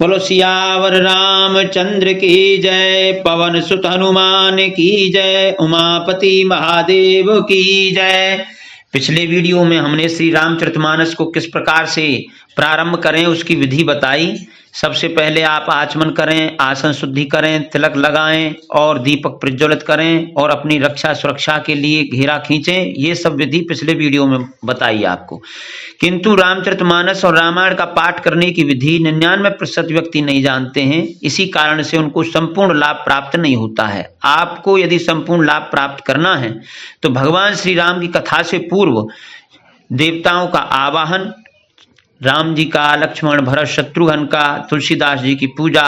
बोलो सियावर रामचंद्र की जय, पवन सुत हनुमान की जय, उमापति महादेव की जय। पिछले वीडियो में हमने श्री रामचरितमानस को किस प्रकार से प्रारंभ करें उसकी विधि बताई। सबसे पहले आप आचमन करें, आसन शुद्धि करें, तिलक लगाएं और दीपक प्रज्वलित करें और अपनी रक्षा सुरक्षा के लिए घेरा खींचें। ये सब विधि पिछले वीडियो में बताई आपको। किंतु रामचरितमानस और रामायण का पाठ करने की विधि 99% व्यक्ति नहीं जानते हैं। इसी कारण से उनको संपूर्ण लाभ प्राप्त नहीं होता है। आपको यदि संपूर्ण लाभ प्राप्त करना है तो भगवान श्री राम की कथा से पूर्व देवताओं का आवाहन, राम जी का, लक्ष्मण भरत शत्रुघ्न का, तुलसीदास जी की पूजा,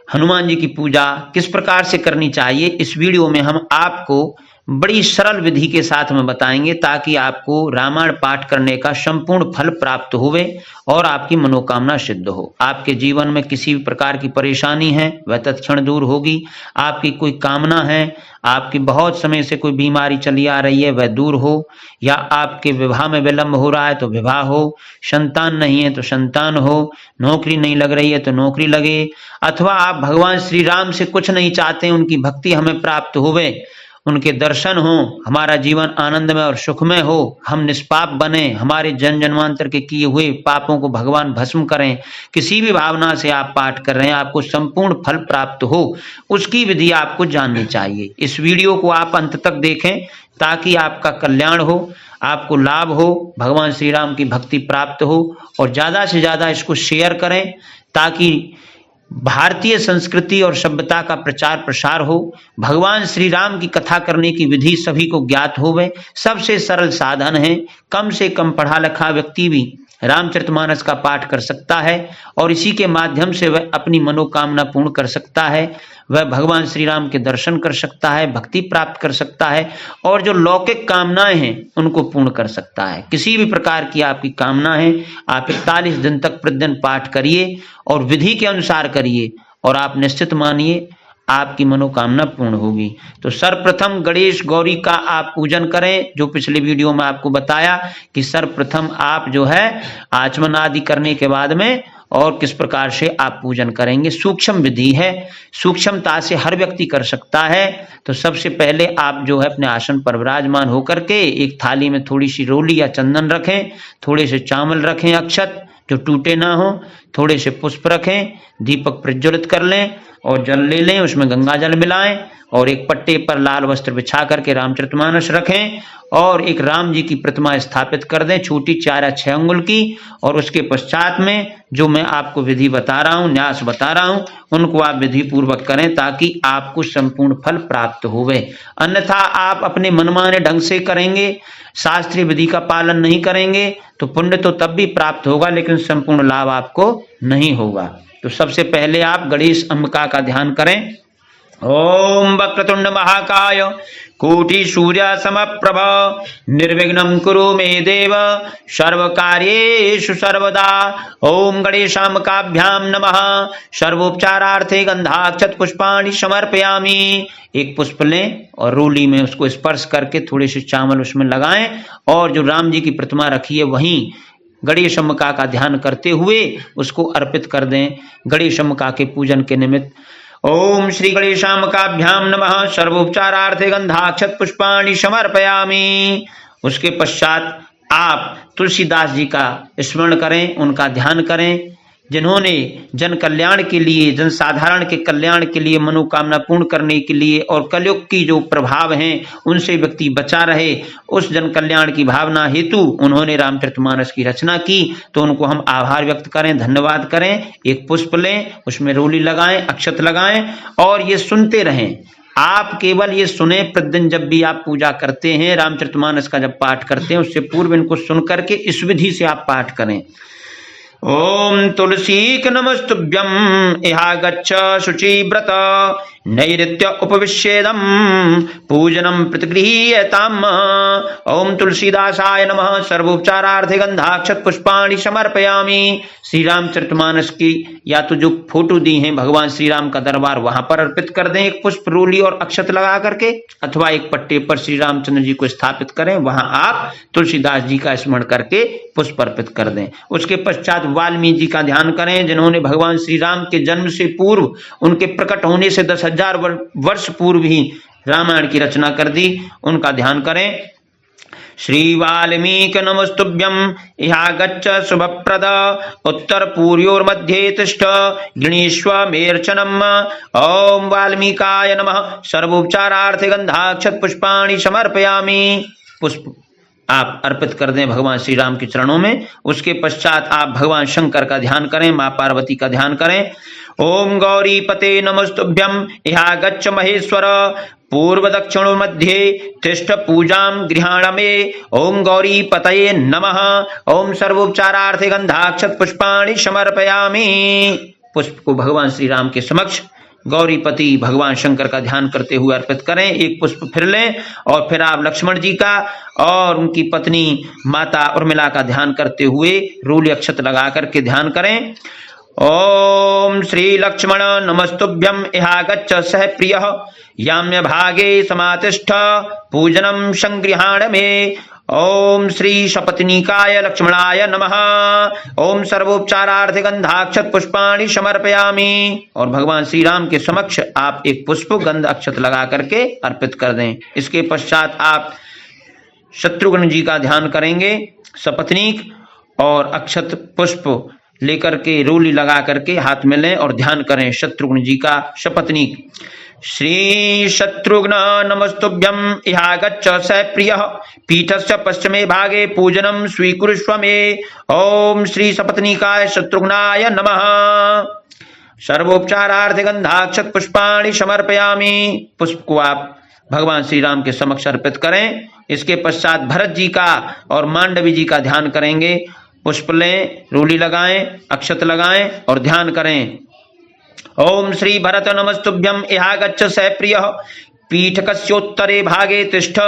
हनुमान जी की पूजा किस प्रकार से करनी चाहिए, इस वीडियो में हम आपको बड़ी सरल विधि के साथ में बताएंगे, ताकि आपको रामायण पाठ करने का संपूर्ण फल प्राप्त होवे और आपकी मनोकामना सिद्ध हो। आपके जीवन में किसी भी प्रकार की परेशानी है वह तत्क्षण दूर होगी। आपकी कोई कामना है, आपकी बहुत समय से कोई बीमारी चली आ रही है वह दूर हो, या आपके विवाह में विलंब हो रहा है तो विवाह हो, संतान नहीं है तो संतान हो, नौकरी नहीं लग रही है तो नौकरी लगे, अथवा आप भगवान श्री राम से कुछ नहीं चाहते, उनकी भक्ति हमें प्राप्त होवे, उनके दर्शन हो, हमारा जीवन आनंदमय और सुखमय हो, हम निष्पाप बने, हमारे जन्म जन्मांतर के किए हुए पापों को भगवान भस्म करें, किसी भी भावना से आप पाठ कर रहे हैं, आपको संपूर्ण फल प्राप्त हो, उसकी विधि आपको जाननी चाहिए। इस वीडियो को आप अंत तक देखें ताकि आपका कल्याण हो, आपको लाभ हो, भगवान श्री राम की भक्ति प्राप्त हो, और ज्यादा से ज्यादा इसको शेयर करें ताकि भारतीय संस्कृति और सभ्यता का प्रचार प्रसार हो, भगवान श्री राम की कथा करने की विधि सभी को ज्ञात होवे। सबसे सरल साधन है, कम से कम पढ़ा लिखा व्यक्ति भी रामचरितमानस का पाठ कर सकता है और इसी के माध्यम से वह अपनी मनोकामना पूर्ण कर सकता है, वह भगवान श्री राम के दर्शन कर सकता है, भक्ति प्राप्त कर सकता है और जो लौकिक कामनाएं हैं उनको पूर्ण कर सकता है। किसी भी प्रकार की आपकी कामना है, आप 41 दिन तक प्रतिदिन पाठ करिए और विधि के अनुसार करिए और आप निश्चित मानिए आपकी मनोकामना पूर्ण होगी। तो सर्वप्रथम गणेश गौरी का आप पूजन करें, जो पिछले वीडियो में आपको बताया कि सर्वप्रथम आप जो है आचमन आदि करने के बाद में और किस प्रकार से आप पूजन करेंगे। सूक्ष्म विधि है, सूक्ष्मता से हर व्यक्ति कर सकता है। तो सबसे पहले आप जो है अपने आसन पर विराजमान होकर के एक थाली में थोड़ी सी रोली या चंदन रखें, थोड़े से चावल रखें अक्षत जो टूटे ना हो, थोड़े से पुष्प रखें, दीपक प्रज्वलित कर लें और जल ले लें, उसमें गंगा जल मिलाएं और एक पट्टे पर लाल वस्त्र बिछा करके रामचरितमानस रखें और एक राम जी की प्रतिमा स्थापित कर दें, छोटी 4 या 6 अंगुल की। और उसके पश्चात में जो मैं आपको विधि बता रहा हूँ, न्यास बता रहा हूँ, उनको आप विधि पूर्वक करें ताकि आपको संपूर्ण फल प्राप्त होवे। अन्यथा आप अपने मनमाने ढंग से करेंगे, शास्त्रीय विधि का पालन नहीं करेंगे तो पुण्य तो तब भी प्राप्त होगा लेकिन संपूर्ण लाभ आपको नहीं होगा। तो सबसे पहले आप गणेश अंबिका का ध्यान करें। ओम वक्रतुंड महाकाय कोटि सूर्य समप्रभ निर्विघ्नं कुरु मे देव सर्वकार्येषु सर्वदा। ओम गणेशांबिकाभ्याम नमः। सर्वोपचारार्थे गंधाक्षत पुष्पाणि समर्पयामि। एक पुष्प लें और रोली में उसको स्पर्श करके थोड़े से चावल उसमें लगाएं और जो राम जी की प्रतिमा रखी है वहीं गणेश अंबिका का ध्यान करते हुए उसको अर्पित कर दें गणेश अंबिका के पूजन के निमित्त। ओम श्री गणेशांबिकाभ्याम नमः। सर्वोपचारार्थे गंधाक्षत पुष्पाणि समर्पयामि। उसके पश्चात आप तुलसीदास जी का स्मरण करें, उनका ध्यान करें, जिन्होंने जन कल्याण के लिए, जन साधारण के कल्याण के लिए, मनोकामना पूर्ण करने के लिए और कलयुग की जो प्रभाव हैं उनसे व्यक्ति बचा रहे, उस जन कल्याण की भावना हेतु उन्होंने रामचरितमानस की रचना की। तो उनको हम आभार व्यक्त करें, धन्यवाद करें। एक पुष्प लें, उसमें रोली लगाएं, अक्षत लगाएं और ये सुनते रहें। आप केवल ये सुने प्रतिदिन, जब भी आप पूजा करते हैं, रामचरितमानस का जब पाठ करते हैं उससे पूर्व इनको सुन करके इस विधि से आप पाठ करें। ओम तुलसीक नमस्तुभ्यं इहा गच्छ शुचिव्रत नैऋत्य उपविश्येदं पूजनं प्रतिगृह्यताम्। ओम तुलसीदासाय नमः। सर्वोपचारार्थे गंधाक्षत पुष्पाणि समर्पयामि। श्री रामचरितमानस की या तो जो फोटो दी हैं भगवान श्री राम का दरबार वहां पर अर्पित कर दें एक पुष्प रोली और अक्षत लगा करके, अथवा एक पट्टे पर श्री रामचंद्र जी को स्थापित करें, वहां आप तुलसीदास जी का स्मरण करके पुष्प अर्पित कर दें। उसके पश्चात वाल्मीकि जी का ध्यान करें, जिन्होंने भगवान श्री राम के जन्म से पूर्व, उनके प्रकट होने से 10,000 वर्ष पूर्व ही रामायण की रचना कर दी, उनका ध्यान करें। श्री वाल्मीकि नमस्तुभ्यं इहागच्छ शुभप्रद उत्तर पूर्योर्मध्ये तिष्ठ गृणीष्व मेर्चनम्। ओम वाल्मीकाय नमः। सर्वोपचारार्थे गंधाक्षत पुष्पाणि समर्पयामि। पुष्प आप अर्पित कर दें भगवान श्री राम के चरणों में। उसके पश्चात आप भगवान शंकर का ध्यान करें, मां पार्वती का ध्यान करें। ओम गौरी पते नमस्तुभ्यं इहागच्छ महेश्वर पूर्व दक्षिण मध्ये तिष्ठ पूजां गृहाण मे। ओम गौरी पतये नमः। ओम सर्वोपचारार्थे गंधाक्षत पुष्पाणि समर्पयामि। पुष्प को भगवान श्री राम के समक्ष गौरीपति भगवान शंकर का ध्यान करते हुए अर्पित करें। एक पुष्प फिर लें और फिर आप लक्ष्मण जी का और उनकी पत्नी माता उर्मिला का ध्यान करते हुए रूली अक्षत लगा करके ध्यान करें। ओम श्री लक्ष्मण नमस्तुभ्यं इहागच्छ सह प्रियः याम्य भागे समातिष्ठ पूजनं संगृहाण मे। ओम श्री सपत्नीकाय लक्ष्मणाय नमः। ओम सर्वोपचारार्थे गंधाक्षत पुष्पाणि समर्पयामि। और भगवान श्री राम के समक्ष आप एक पुष्प गंध अक्षत लगा करके अर्पित कर दें। इसके पश्चात आप शत्रुघ्न जी का ध्यान करेंगे, सपत्नीक और अक्षत पुष्प लेकर के रोली लगा करके हाथ में लें और ध्यान करें शत्रुघ्न जी का सपत्नीक। श्री शत्रुघ्न नमस्तुभ्यं इहागच्छ स प्रियः पीठस्य पश्चिमे भागे पूजनं स्वीकुरुष्व मे। ओम श्री सपत्नीकाय शत्रुघ्नाय नमः। सर्वोपचारार्थे गंधाक्षत पुष्पाणि समर्पयामि। पुष्प को आप भगवान श्री राम के समक्ष अर्पित करें। इसके पश्चात भरत जी का और मांडवी जी का ध्यान करेंगे। पुष्प लें, रूली लगाएं, अक्षत लगाएं और ध्यान करें। ओम श्री भरत नमस्तुभ्यं इहागच्छ स प्रियः पीठकस्योत्तरे भागे तिष्ठ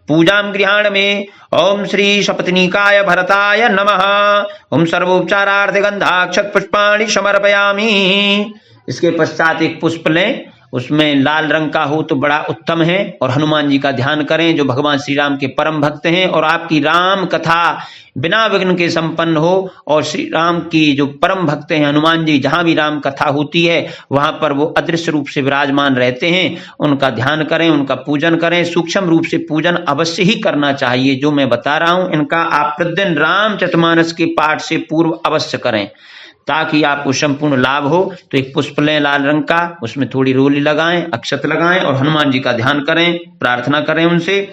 पूजां गृहाण मे। ओम श्री सपत्नीकाय भरताय नमः। ओम सर्वोपचारार्थे गंधाक्षत पुष्पाणि समर्पयामि। इसके पश्चात एक पुष्प लें, उसमें लाल रंग का हो तो बड़ा उत्तम है, और हनुमान जी का ध्यान करें जो भगवान श्री राम के परम भक्त हैं और आपकी राम कथा बिना विघ्न के संपन्न हो। और श्री राम की जो परम भक्त हैं हनुमान जी, जहां भी राम कथा होती है वहां पर वो अदृश्य रूप से विराजमान रहते हैं। उनका ध्यान करें, उनका पूजन करें। सूक्ष्म रूप से पूजन अवश्य ही करना चाहिए। जो मैं बता रहा हूं इनका आप प्रतिदिन रामचरितमानस के पाठ से पूर्व अवश्य करें ताकि आपको संपूर्ण लाभ हो। तो एक पुष्प लें लाल रंग का, उसमें थोड़ी रोली लगाएं, अक्षत लगाएं और हनुमान जी का ध्यान करें, प्रार्थना करें उनसे।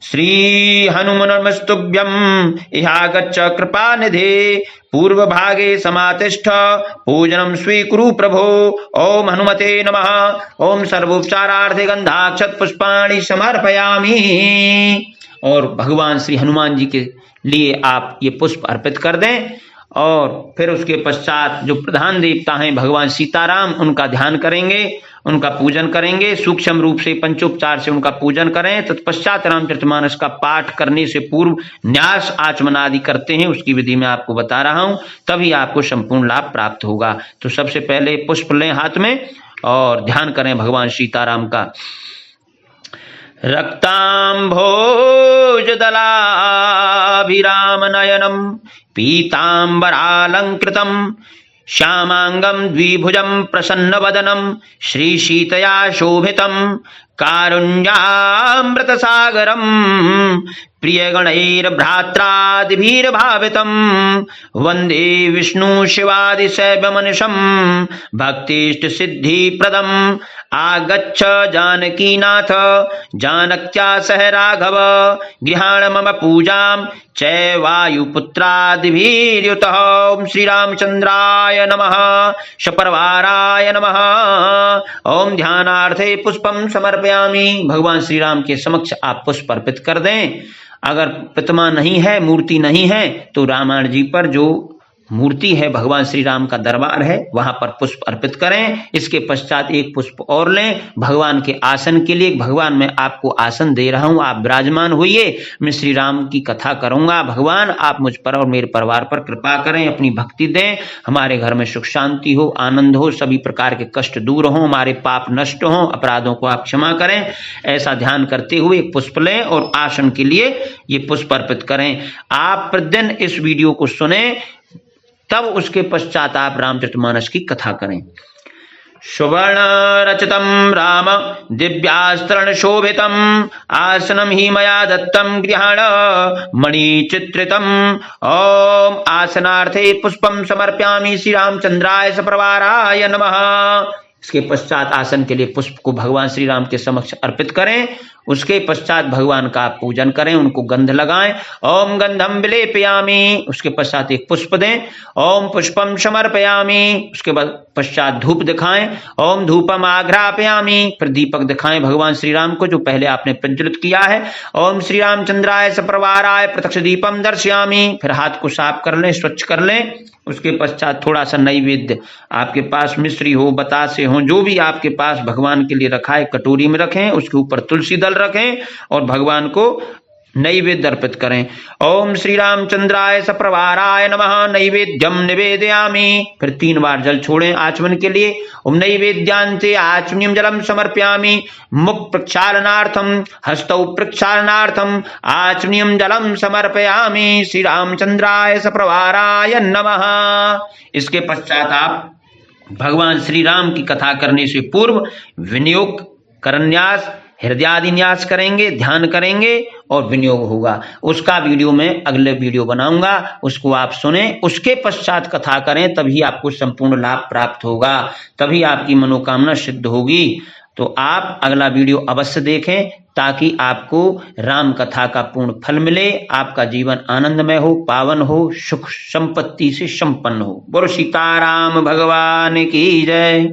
श्री हनुमान नमस्तुभ्यं इहागच्छ कृपानिधे पूर्व भागे समातिष्ठ पूजनं स्वीकुरु प्रभो। ओम हनुमते नमः। ओम सर्वोपचारार्थे गंधाक्षत पुष्पाणि समर्पयामि। और भगवान श्री हनुमान जी के लिए आप ये पुष्प अर्पित कर दें। और फिर उसके पश्चात जो प्रधान देवता हैं भगवान सीताराम, उनका ध्यान करेंगे, उनका पूजन करेंगे। सूक्ष्म रूप से पंचोपचार से उनका पूजन करें। तत्पश्चात रामचरितमानस का पाठ करने से पूर्व न्यास आचमन आदि करते हैं, उसकी विधि मैं आपको बता रहा हूं, तभी आपको संपूर्ण लाभ प्राप्त होगा। तो सबसे पहले पुष्प लें हाथ में और ध्यान करें भगवान सीताराम का। रक्ताम्भोजदलाभिरामनयनं पीताम्बरालंकृतं श्यामांगं द्विभुजं प्रसन्नवदनं श्रीसीतया शोभितं कारुण्यामृतसागरं प्रियगणैर्भ्रात्रादिभिर्भावितं वन्दे विष्णु शिवादिशैवमनिशं भक्तिष्टसिद्धिप्रदम्। आगच्छ जानकीनाथ जानक्या सह राघव गृहाण मम पूजां चै वायुपुत्रादिभिर्युतः। ओम श्री रामचंद्राय नमः। सपरिवाराय नमः। ओम ध्यानार्थे पुष्पम समर्पयामि। भगवान श्री राम के समक्ष आप पुष्प अर्पित कर दें। अगर प्रतिमा नहीं है, मूर्ति नहीं है, तो रामायण जी पर जो मूर्ति है, भगवान श्री राम का दरबार है, वहां पर पुष्प अर्पित करें। इसके पश्चात एक पुष्प और लें भगवान के आसन के लिए। भगवान मैं आपको आसन दे रहा हूं, आप विराजमान होइए, मैं श्री राम की कथा करूंगा। भगवान आप मुझ पर और मेरे परिवार पर कृपा करें, अपनी भक्ति दें, हमारे घर में सुख शांति हो, आनंद हो, सभी प्रकार के कष्ट दूर हो, हमारे पाप नष्ट हो, अपराधों को आप क्षमा करें। ऐसा ध्यान करते हुए एक पुष्प लें और आसन के लिए ये पुष्प अर्पित करें। आप प्रतिदिन इस वीडियो को सुने, तब उसके पश्चात आप रामचरितमानस की कथा करें। सुवर्ण रचितम राम दिव्यास्त्रण शोभितम आसनम ही मया दत्तम गृहाण मणि चित्रितम। ओम आसनार्थे पुष्पम समर्पयामि श्री रामचंद्राय सप्रवाराय नमः। इसके पश्चात आसन के लिए पुष्प को भगवान श्री राम के समक्ष अर्पित करें। उसके पश्चात भगवान का पूजन करें, उनको गंध लगाएं। ओम गंधम विलेपयामि, उसके पश्चात एक पुष्प दें। ओम पुष्पम समर्पयामि, उसके पश्चात धूप दिखाएं। ओम धूपम आघ्रापयामि, फिर दीपक दिखाएं भगवान श्री राम को जो पहले आपने प्रज्वलित किया है। ओम श्री रामचंद्राय सप्रवाराय प्रत्यक्ष दीपम दर्शयामि, फिर हाथ को साफ कर लें, स्वच्छ कर लें। उसके पश्चात थोड़ा सा नैवेद्य, आपके पास मिश्री हो, बतासे हो, जो भी आपके पास भगवान के लिए रखा है, कटोरी में रखें, उसके ऊपर तुलसी दल रखें और भगवान को नैवेद्य अर्पित करें। ओम श्री रामचंद्राय सप्रवाराय नमः नैवेद्यम निवेदयामि, फिर 3 बार जल छोड़ें आचमन के लिए। ओम नैवेद्यांते आचमनीयम जलम समर्पयामि, मुख प्रक्षालनार्थम हस्तौ प्रक्षालनार्थम आचमनीयम जलम समर्पयामि श्री रामचंद्राय सप्रवाराय नमः। इसके पश्चात आप भगवान श्री राम की कथा करने से पूर्व विनियोग करन्यास हृदयादि न्यास करेंगे, ध्यान करेंगे और विनियोग होगा। उसका वीडियो मैं अगले वीडियो बनाऊंगा, उसको आप सुने, उसके पश्चात कथा करें, तभी आपको संपूर्ण लाभ प्राप्त होगा, तभी आपकी मनोकामना सिद्ध होगी। तो आप अगला वीडियो अवश्य देखें ताकि आपको राम कथा का पूर्ण फल मिले, आपका जीवन आनंदमय हो, पावन हो, सुख संपत्ति से संपन्न हो। बोलो सीताराम भगवान की जय।